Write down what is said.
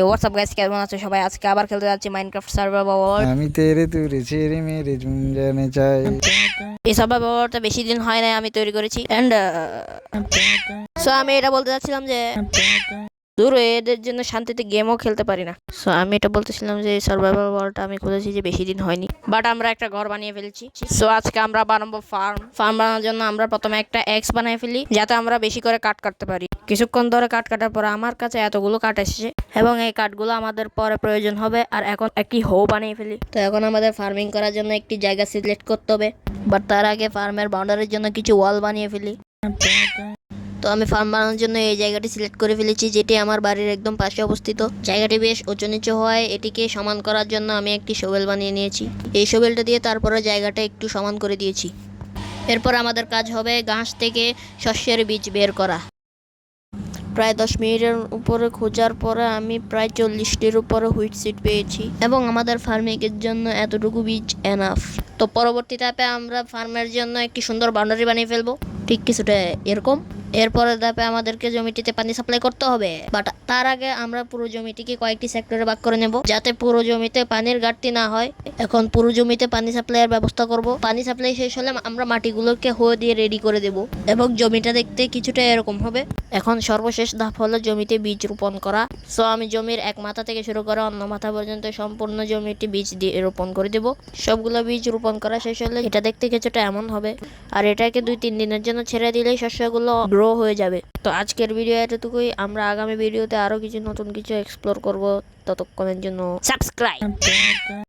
WhatsApp guys, কেমন আছো সবাই? আজকে আবার খেলতে যাচ্ছি মাইনক্রাফট সার্ভাইভাল ওয়ার্ল্ড। আমি তেরে তুরে ছেড়ে মেরে ঝুম জানে চাই। এই সার্ভাইভাল ওয়ার্ল্ডটা বেশি দিন হয় না আমি তৈরি করেছি এন্ড সো আমি এটা বলতে চাচ্ছিলাম যে দূর এদের জন্য শান্তিতে গেমও খেলতে পারি না। সো আমি এটা বলতেছিলাম যে সার্ভাইভাল ওয়ার্ল্ডটা আমি খুঁজেছি যে বেশি দিন হয়নি, বাট আমরা একটা ঘর বানিয়ে ফেলেছি। সো আজকে আমরা বানাবো ফার্ম বানানোর জন্য আমরা প্রথমে একটা এক্স বানিয়ে ফেলি, যাতে আমরা বেশি করে কাঠ কাটতে পারি। কিছুক্ষণ ধরে কাঠ কাটার পর আমার কাছে এতগুলো কাঠ এসেছে এবং এই কাঠগুলো আমাদের পরে প্রয়োজন হবে। আর এখন একটি হো বানিয়ে ফেলি। তো এখন আমাদের ফার্মিং করার জন্য একটি জায়গা সিলেক্ট করতে হবে, বাট তার আগে ফার্মের বাউন্ডারির জন্য কিছু ওয়াল বানিয়ে ফেলি। তো আমি ফার্ম বানানোর জন্য এই জায়গাটি সিলেক্ট করে ফেলেছি, যেটি আমার বাড়ির একদম পাশে অবস্থিত। জায়গাটি বেশ উঁচু নিচু হয়, এটিকে সমান করার জন্য আমি একটি শোবেল বানিয়ে নিয়েছি। এই শোবেলটা দিয়ে তারপরে জায়গাটা একটু সমান করে দিয়েছি। এরপর আমাদের কাজ হবে ঘাস থেকে শস্যের বীজ বের করা। প্রায় 10 মিনিটের উপরে খোঁজার পরে আমি প্রায় 40টির উপরে হুইট সিড পেয়েছি এবং আমাদের ফার্মিংয়ের জন্য এতটুকু বীজ এনাফ। তো পরবর্তী ধাপে আমরা ফার্মের জন্য একটি সুন্দর বাউন্ডারি বানিয়ে ফেলবো, ঠিক কিছুটা এরকম। এরপরের ধাপে আমাদেরকে জমিটিতে পানি সাপ্লাই করতে হবে, বাট তার আগে আমরা পুরো জমিটিকে কয়েকটি সেক্টরে ভাগ করে নেব, যাতে পুরো জমিতে পানির ঘাটতি না হয়। এখন পুরো জমিতে পানি সাপ্লাইয়ের ব্যবস্থা করব। পানি সাপ্লাই শেষ হলে আমরা মাটিগুলোকে হো দিয়ে রেডি করে দেব এবং জমিটা দেখতে কিছুটা এরকম হবে। এখন সর্বশেষ ধাপ হলো জমিতে বীজ রোপণ করা। সো আমি জমির এক মাথা থেকে শুরু করে অন্য মাথা পর্যন্ত সম্পূর্ণ জমিটি বীজ দিয়ে রোপণ করে দেব। সবগুলো বীজ রোপণ করা শেষ হলে এটা দেখতে কিছুটা এমন হবে, আর এটাকে 2-3 দিনের জন্য ছেড়ে দিলেই শস্যগুলো গ্রো হয়ে যাবে। তো আজকের ভিডিও এতটুকুই। আমরা আগামী ভিডিওতে আরো কিছু নতুন কিছু এক্সপ্লোর করব। ততক্ষণের জন্য সাবস্ক্রাইব।